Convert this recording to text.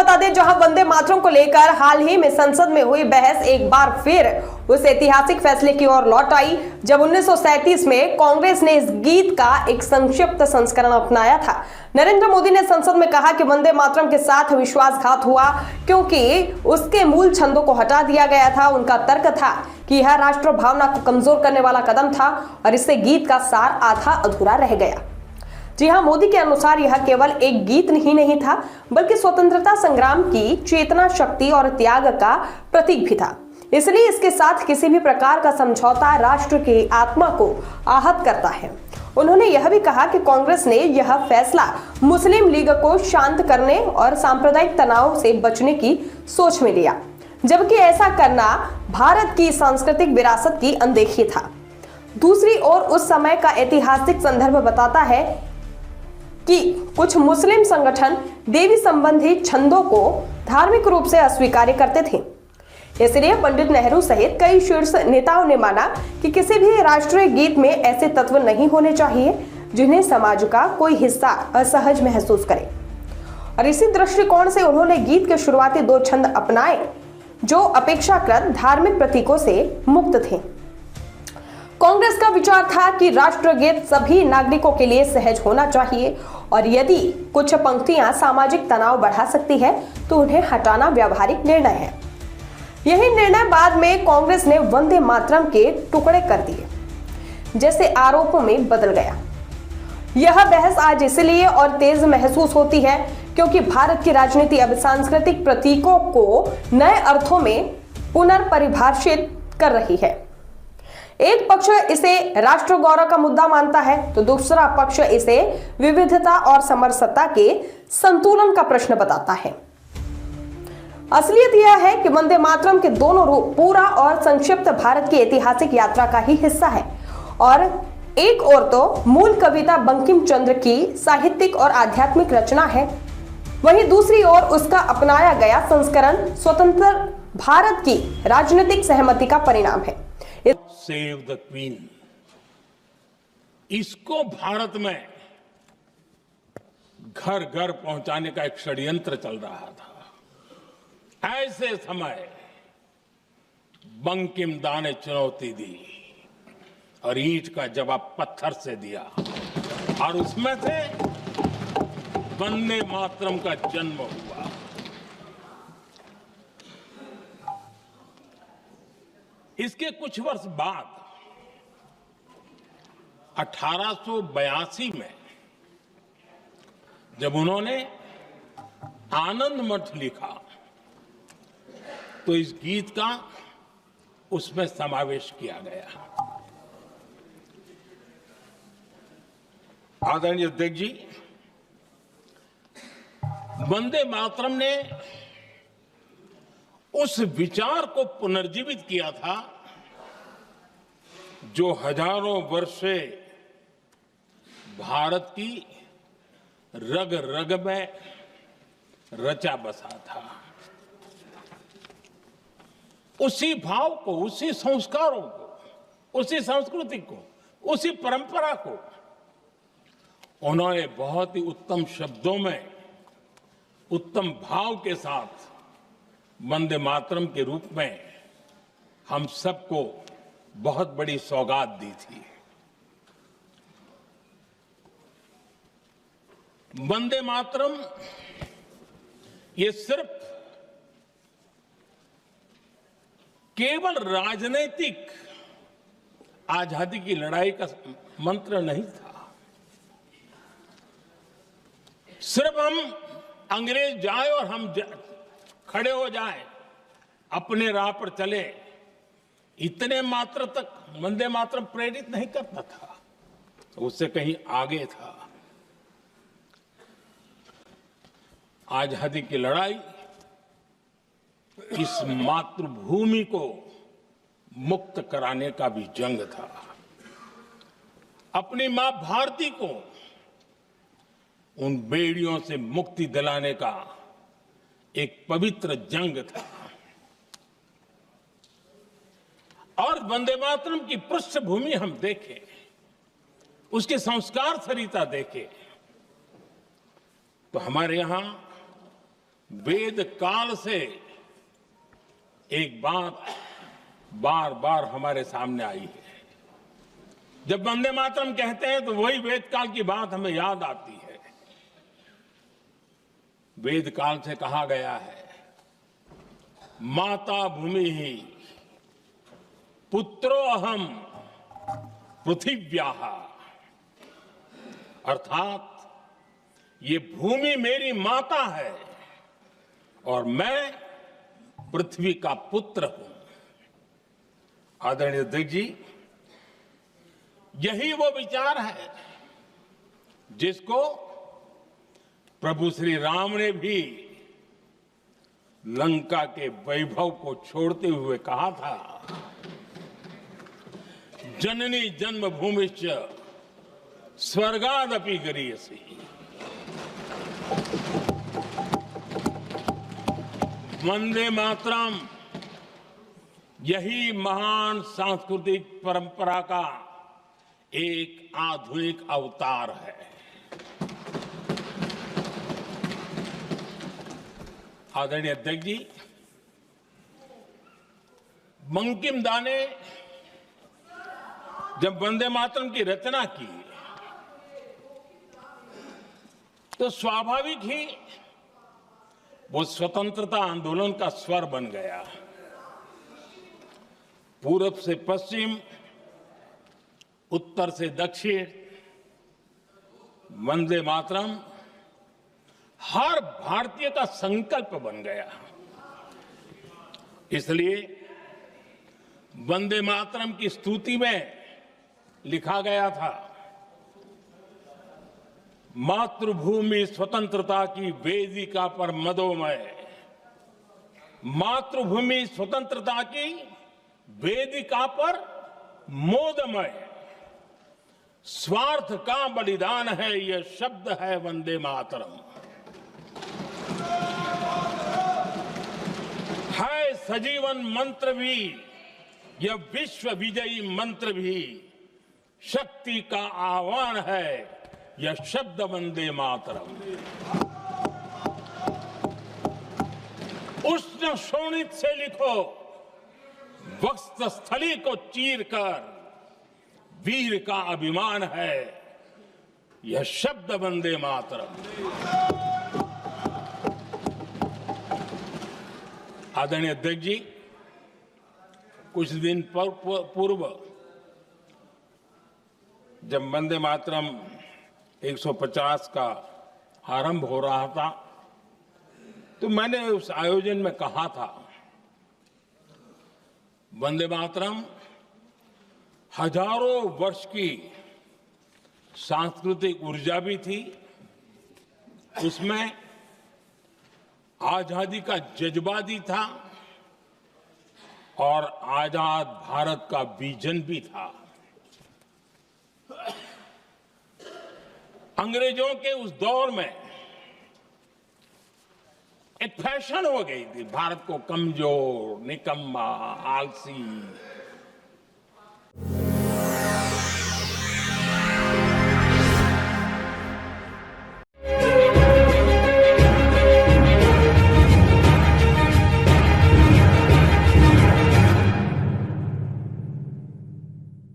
बता दें, जहां वंदे मातरम को लेकर हाल ही में संसद में हुई बहस एक बार फिर उस ऐतिहासिक फैसले की ओर लौट आई जब 1937 में कांग्रेस ने इस गीत का एक संक्षिप्त संस्करण अपनाया था। नरेंद्र मोदी ने संसद में कहा कि वंदे मातरम के साथ विश्वासघात हुआ क्योंकि उसके मूल छंदों को हटा दिया गया था। उनका तर्क था कि यह राष्ट्र भावना को कमजोर करने वाला कदम था और इससे गीत का सार आधा अधूरा रह गया। जी हां, मोदी के अनुसार यह केवल एक गीत ही नहीं था बल्कि स्वतंत्रता संग्राम की चेतना, शक्ति और त्याग का प्रतीक भी था। इसलिए इसके साथ किसी भी प्रकार का समझौता राष्ट्र की आत्मा को आहत करता है। उन्होंने यह भी कहा कि कांग्रेस ने यह फैसला मुस्लिम लीग को शांत करने और सांप्रदायिक तनाव से बचने की सोच में लिया, जबकि ऐसा करना भारत की सांस्कृतिक विरासत की अनदेखी था। दूसरी ओर उस समय का ऐतिहासिक संदर्भ बताता है कि कुछ मुस्लिम संगठन देवी संबंधी छंदों को धार्मिक रूप से अस्वीकार करते थे। इसलिए पंडित नेहरू सहित कई शीर्ष नेताओं ने माना कि किसी भी राष्ट्रीय गीत में ऐसे तत्व नहीं होने चाहिए जिन्हें समाज का कोई हिस्सा असहज महसूस करे। और इसी दृष्टिकोण से उन्होंने गीत के शुरुआती 2 छंद अपनाए जो अपेक्षाकृत धार्मिक प्रतीकों से मुक्त थे। कांग्रेस का विचार था कि राष्ट्रगीत सभी नागरिकों के लिए सहज होना चाहिए और यदि कुछ पंक्तियां सामाजिक तनाव बढ़ा सकती है तो उन्हें हटाना व्यावहारिक निर्णय है। यही निर्णय बाद में कांग्रेस ने वंदे मातरम के टुकड़े कर दिए जैसे आरोपों में बदल गया। यह बहस आज इसलिए और तेज महसूस होती है क्योंकि भारत की राजनीति अब सांस्कृतिक प्रतीकों को नए अर्थों में पुनर्परिभाषित कर रही है। एक पक्ष इसे राष्ट्र गौरव का मुद्दा मानता है तो दूसरा पक्ष इसे विविधता और समरसता के संतुलन का प्रश्न बताता है। असलियत यह है कि वंदे मातरम के दोनों रूप पूरा और संक्षिप्त भारत की ऐतिहासिक यात्रा का ही हिस्सा है और एक ओर तो मूल कविता बंकिम चंद्र की साहित्यिक और आध्यात्मिक रचना है, वहीं दूसरी ओर उसका अपनाया गया संस्करण स्वतंत्र भारत की राजनीतिक सहमति का परिणाम है। सेव द क्वीन, इसको भारत में घर घर पहुंचाने का एक षड्यंत्र चल रहा था। ऐसे समय बंकिम दा ने चुनौती दी और ईंट का जवाब पत्थर से दिया और उसमें से वंदे मातरम का जन्म हुआ। इसके कुछ वर्ष बाद 1882 में जब उन्होंने आनंद मठ लिखा तो इस गीत का उसमें समावेश किया गया। आदरणीय अध्यक्ष जी, वंदे मातरम ने उस विचार को पुनर्जीवित किया था जो हजारों वर्ष से भारत की रग रग में रचा बसा था। उसी भाव को, उसी संस्कारों को, उसी संस्कृति को, उसी परंपरा को उन्होंने बहुत ही उत्तम शब्दों में, उत्तम भाव के साथ वंदे मातरम के रूप में हम सबको बहुत बड़ी सौगात दी थी। वंदे मातरम ये सिर्फ केवल राजनीतिक आजादी की लड़ाई का मंत्र नहीं था। सिर्फ हम अंग्रेज जाए और हम खड़े हो जाए, अपने राह पर चले, इतने मात्र तक वंदे मातरम प्रेरित नहीं करता था, उससे कहीं आगे था। आजादी की लड़ाई इस मातृभूमि को मुक्त कराने का भी जंग था। अपनी मां भारती को उन बेड़ियों से मुक्ति दिलाने का एक पवित्र जंग था। और वंदे मातरम की पृष्ठभूमि हम देखें, उसके संस्कार सरिता देखें, तो हमारे यहां वेद काल से एक बात बार बार हमारे सामने आई है। जब वंदे मातरम कहते हैं तो वही वेद काल की बात हमें याद आती है। वेद काल से कहा गया है, माता भूमि ही पुत्रो अहम पृथिव्याः, अर्थात ये भूमि मेरी माता है और मैं पृथ्वी का पुत्र हूं। आदरणीय अध्यक्ष जी, यही वो विचार है जिसको प्रभु श्री राम ने भी लंका के वैभव को छोड़ते हुए कहा था, जननी जन्मभूमिश्च स्वर्गादपि गरीयसी। वंदे मातरम यही महान सांस्कृतिक परंपरा का एक आधुनिक अवतार है। आदरणीय अध्यक्ष जी, बंकिम दा ने जब वंदे मातरम की रचना की तो स्वाभाविक ही वो स्वतंत्रता आंदोलन का स्वर बन गया। पूरब से पश्चिम, उत्तर से दक्षिण, वंदे मातरम हर भारतीय का संकल्प बन गया। इसलिए वंदे मातरम की स्तुति में लिखा गया था, मातृभूमि स्वतंत्रता की वेदिका पर मदोमय, मातृभूमि स्वतंत्रता की वेदिका पर मोदमय, स्वार्थ का बलिदान है यह शब्द है वंदे मातरम। है सजीवन मंत्र भी, यह विश्व विजयी मंत्र भी, शक्ति का आह्वान है यह शब्द वंदे मातरम। उष्ण शोणित से लिखो, वक्षस्थली को चीरकर, वीर का अभिमान है यह शब्द वंदे मातरम। आदरणीय अध्यक्ष जी, कुछ दिन पूर्व जब वंदे मातरम 150 का आरंभ हो रहा था तो मैंने उस आयोजन में कहा था, वंदे मातरम हजारों वर्ष की सांस्कृतिक ऊर्जा भी थी, उसमें आजादी का जज्बा भी था और आजाद भारत का विजन भी था। अंग्रेजों के उस दौर में एक फैशन हो गई थी भारत को कमजोर, निकम्मा, आलसी